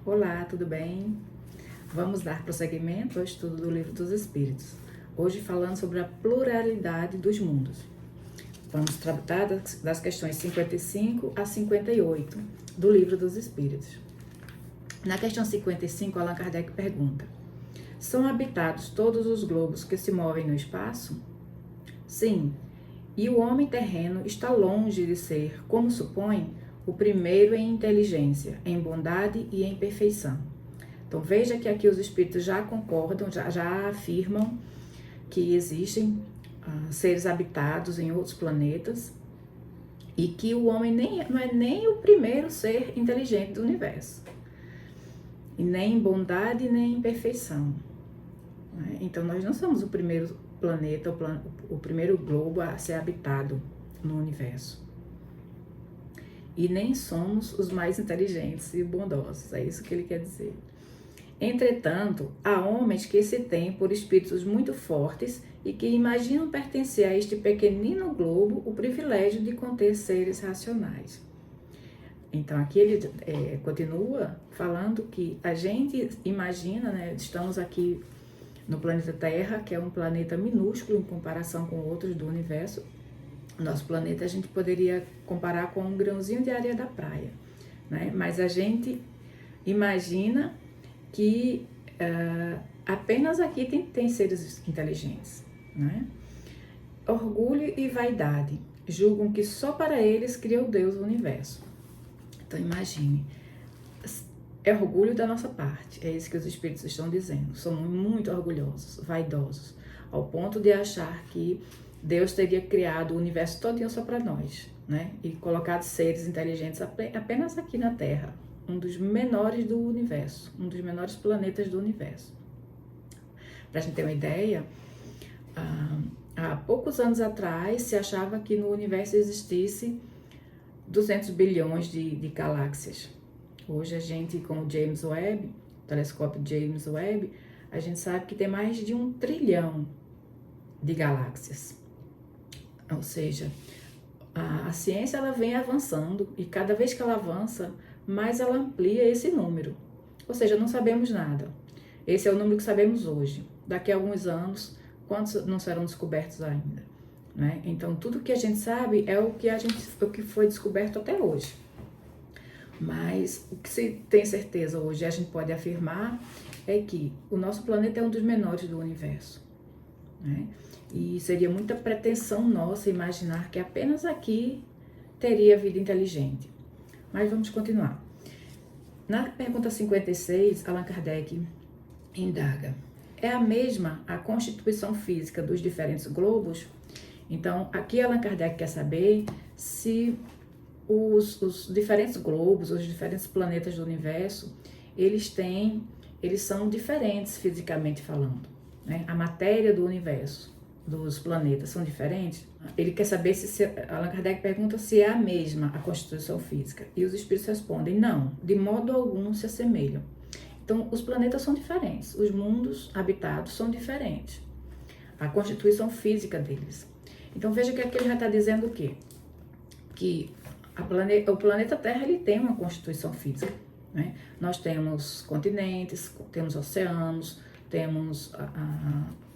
Olá, tudo bem? Vamos dar prosseguimento ao estudo do Livro dos Espíritos. Hoje falando sobre a pluralidade dos mundos. Vamos tratar das questões 55 a 58 do Livro dos Espíritos. Na questão 55, Allan Kardec pergunta: são habitados todos os globos que se movem no espaço? Sim, e o homem terreno está longe de ser, como supõe, o primeiro em inteligência, em bondade e em perfeição. Então veja que aqui os espíritos já concordam, já afirmam que existem seres habitados em outros planetas e que o homem não é nem o primeiro ser inteligente do universo, e nem em bondade nem em perfeição. Então nós não somos o primeiro planeta, o primeiro globo a ser habitado no universo. E nem somos os mais inteligentes e bondosos, é isso que ele quer dizer. Entretanto, há homens que se têm por espíritos muito fortes e que imaginam pertencer a este pequenino globo o privilégio de conter seres racionais. Então aqui ele continua falando que a gente imagina, né, estamos aqui no planeta Terra, que é um planeta minúsculo em comparação com outros do universo. Nosso planeta a gente poderia comparar com um grãozinho de areia da praia, né? Mas a gente imagina que apenas aqui tem seres inteligentes, né? Orgulho e vaidade julgam que só para eles criou Deus o universo. Então imagine, é orgulho da nossa parte, é isso que os espíritos estão dizendo. Somos muito orgulhosos, vaidosos, ao ponto de achar que Deus teria criado o universo todinho só para nós, né? E colocado seres inteligentes apenas aqui na Terra, um dos menores do universo, um dos menores planetas do universo. Para a gente ter uma ideia, há poucos anos atrás se achava que no universo existisse 200 bilhões de galáxias. Hoje a gente, com o James Webb, o telescópio James Webb, a gente sabe que tem mais de 1 trilhão de galáxias. Ou seja, a ciência ela vem avançando e cada vez que ela avança, mais ela amplia esse número. Ou seja, não sabemos nada. Esse é o número que sabemos hoje. Daqui a alguns anos, quantos não serão descobertos ainda? Né? Então, tudo que a gente sabe é o que foi descoberto até hoje. Mas o que se tem certeza hoje, a gente pode afirmar, é que o nosso planeta é um dos menores do universo, né? E seria muita pretensão nossa imaginar que apenas aqui teria vida inteligente. Mas vamos continuar. Na pergunta 56, Allan Kardec indaga: é a mesma a constituição física dos diferentes globos? Então, aqui Allan Kardec quer saber se os diferentes globos, os diferentes planetas do universo, eles são diferentes fisicamente falando, né? A matéria do universo, dos planetas, são diferentes? Ele quer saber Allan Kardec pergunta se é a mesma a constituição física. E os espíritos respondem: não, de modo algum se assemelham. Então, os planetas são diferentes, os mundos habitados são diferentes, a constituição física deles. Então, veja que aqui ele já está dizendo o quê? Que o planeta Terra ele tem uma constituição física, né? Nós temos continentes, temos oceanos, temos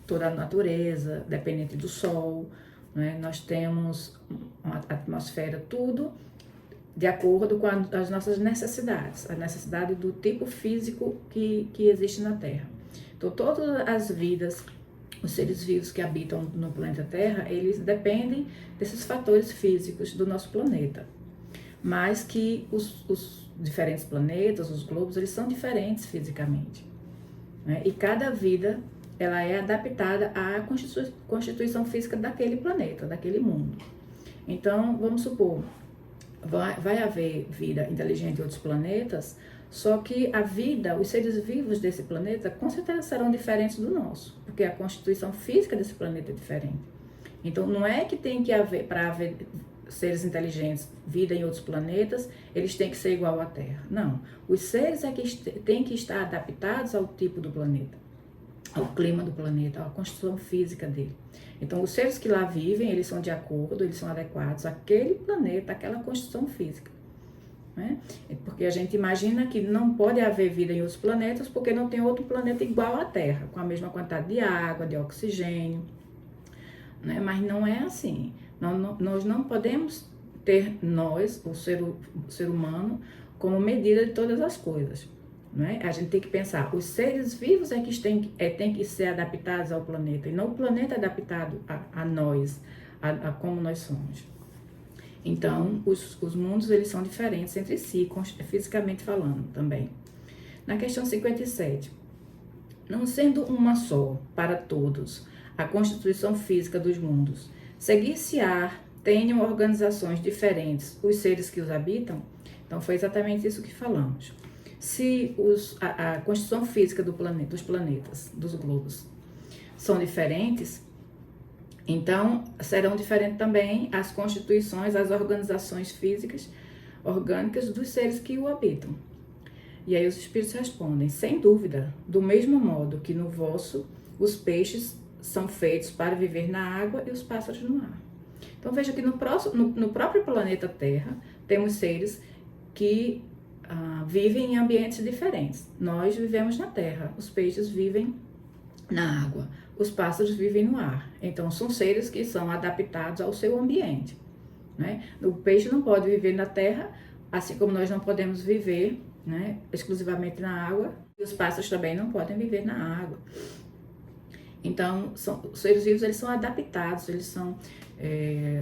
toda a natureza dependente do Sol, né? Nós temos uma atmosfera, tudo de acordo com as nossas necessidades, a necessidade do tipo físico que existe na Terra. Então, todas as vidas, os seres vivos que habitam no planeta Terra, eles dependem desses fatores físicos do nosso planeta. Mas que os diferentes planetas, os globos, eles são diferentes fisicamente, né? E cada vida, ela é adaptada à constituição física daquele planeta, daquele mundo. Então, vamos supor, vai haver vida inteligente em outros planetas, só que a vida, os seres vivos desse planeta, com certeza serão diferentes do nosso, porque a constituição física desse planeta é diferente. Então, não é que tem que haver, para haver seres inteligentes, vida em outros planetas, eles têm que ser igual à Terra. Não, os seres é que têm que estar adaptados ao tipo do planeta, ao clima do planeta, à constituição física dele. Então, os seres que lá vivem, eles são de acordo, eles são adequados àquele planeta, àquela constituição física. né? Porque a gente imagina que não pode haver vida em outros planetas porque não tem outro planeta igual à Terra, com a mesma quantidade de água, de oxigênio, né? Mas não é assim. Nós não podemos ter o ser humano, como medida de todas as coisas. Né? A gente tem que pensar, os seres vivos é que têm que ser adaptados ao planeta, e não o planeta adaptado a nós, a como nós somos. Então, os mundos eles são diferentes entre si, fisicamente falando também. Na questão 57, não sendo uma só para todos a constituição física dos mundos, seguir-se-á tenham organizações diferentes os seres que os habitam? Então, foi exatamente isso que falamos. Se a constituição física dos planetas, dos globos, são diferentes, então serão diferentes também as constituições, as organizações físicas, orgânicas dos seres que o habitam. E aí os espíritos respondem, sem dúvida, do mesmo modo que no vosso, os peixes são feitos para viver na água e os pássaros no ar. Então veja que no próprio planeta Terra, temos seres que vivem em ambientes diferentes. Nós vivemos na terra, os peixes vivem na água, os pássaros vivem no ar. Então, são seres que são adaptados ao seu ambiente. Né? O peixe não pode viver na terra, assim como nós não podemos viver, né, exclusivamente na água, e os pássaros também não podem viver na água. Então, os seres vivos eles são adaptados, eles são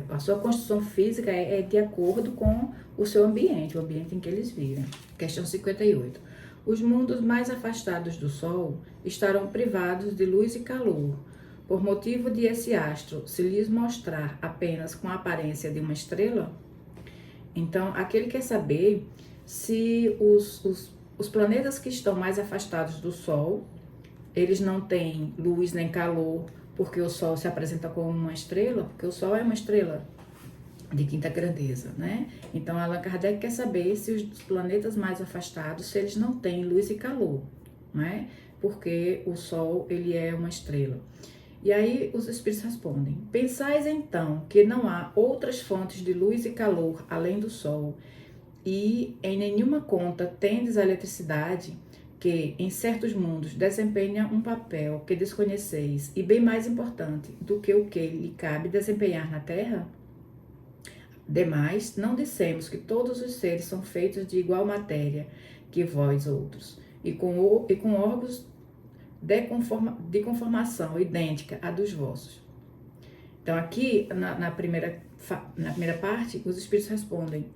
a sua construção física é de acordo com o seu ambiente, o ambiente em que eles vivem. Questão 58. Os mundos mais afastados do Sol estarão privados de luz e calor, por motivo de esse astro se lhes mostrar apenas com a aparência de uma estrela? Então, aqui ele quer saber se os planetas que estão mais afastados do Sol, eles não têm luz nem calor, porque o Sol se apresenta como uma estrela, porque o Sol é uma estrela de quinta grandeza, né? Então, Allan Kardec quer saber se os planetas mais afastados, se eles não têm luz e calor, né? Porque o Sol, ele é uma estrela. E aí, os espíritos respondem, pensais então que não há outras fontes de luz e calor além do Sol, e em nenhuma conta tendes a eletricidade, que em certos mundos desempenha um papel que desconheceis e bem mais importante do que o que lhe cabe desempenhar na Terra? Demais, não dissemos que todos os seres são feitos de igual matéria que vós outros, e com órgãos de conformação idêntica à dos vossos. Então aqui, na primeira parte, os espíritos respondem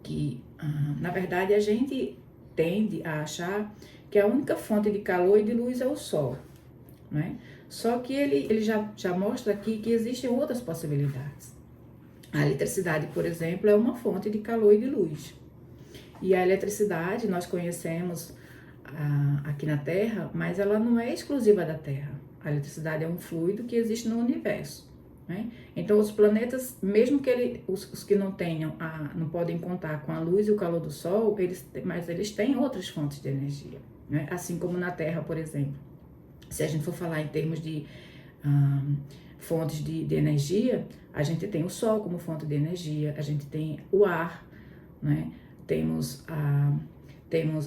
que, na verdade, a gente tende a achar que a única fonte de calor e de luz é o Sol, né? Só que ele já mostra aqui que existem outras possibilidades. A eletricidade, por exemplo, é uma fonte de calor e de luz. E a eletricidade nós conhecemos aqui na Terra, mas ela não é exclusiva da Terra. A eletricidade é um fluido que existe no universo. Né? Então, os planetas, mesmo que os que não tenham, não podem contar com a luz e o calor do Sol, mas eles têm outras fontes de energia, né? Assim como na Terra, por exemplo. Se a gente for falar em termos de fontes de energia, a gente tem o Sol como fonte de energia, a gente tem o ar, né? Temos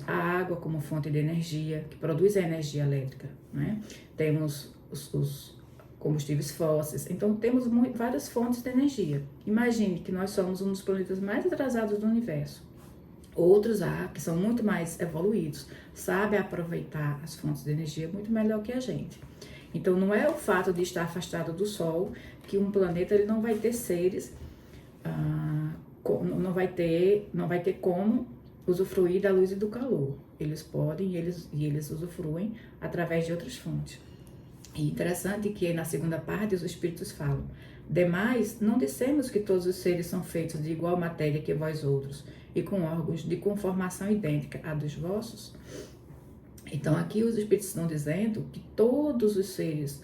a água como fonte de energia, que produz a energia elétrica, né? Temos os combustíveis fósseis. Então, temos várias fontes de energia. Imagine que nós somos um dos planetas mais atrasados do universo. Outros, que são muito mais evoluídos, sabem aproveitar as fontes de energia muito melhor que a gente. Então, não é o fato de estar afastado do Sol que um planeta ele não vai ter seres, não vai ter como usufruir da luz e do calor. Eles podem e eles usufruem através de outras fontes. E interessante que na segunda parte os espíritos falam, demais, não dissemos que todos os seres são feitos de igual matéria que vós outros, e com órgãos de conformação idêntica à dos vossos? Então aqui os espíritos estão dizendo que todos os seres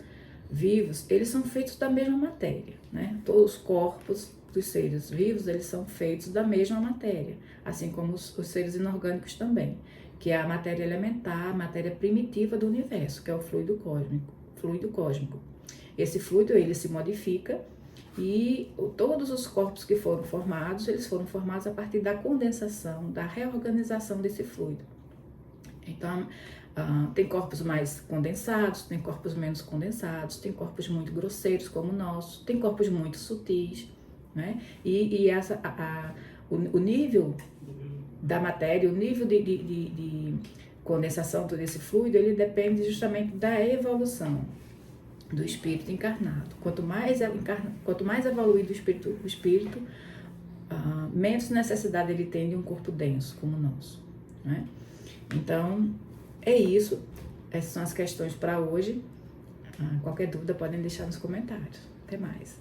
vivos, eles são feitos da mesma matéria, né? Todos os corpos dos seres vivos, eles são feitos da mesma matéria, assim como os seres inorgânicos também, que é a matéria elementar, a matéria primitiva do universo, que é o fluido cósmico. Esse fluido ele se modifica E todos os corpos que foram formados, eles foram formados a partir da condensação, da reorganização desse fluido. Então, tem corpos mais condensados, tem corpos menos condensados, tem corpos muito grosseiros como o nosso, tem corpos muito sutis, né? O nível da matéria, o nível de condensação desse fluido, ele depende justamente da evolução do espírito encarnado. Quanto mais evoluído o espírito, menos necessidade ele tem de um corpo denso como o nosso, né? Então, é isso. Essas são as questões para hoje. Qualquer dúvida podem deixar nos comentários. Até mais.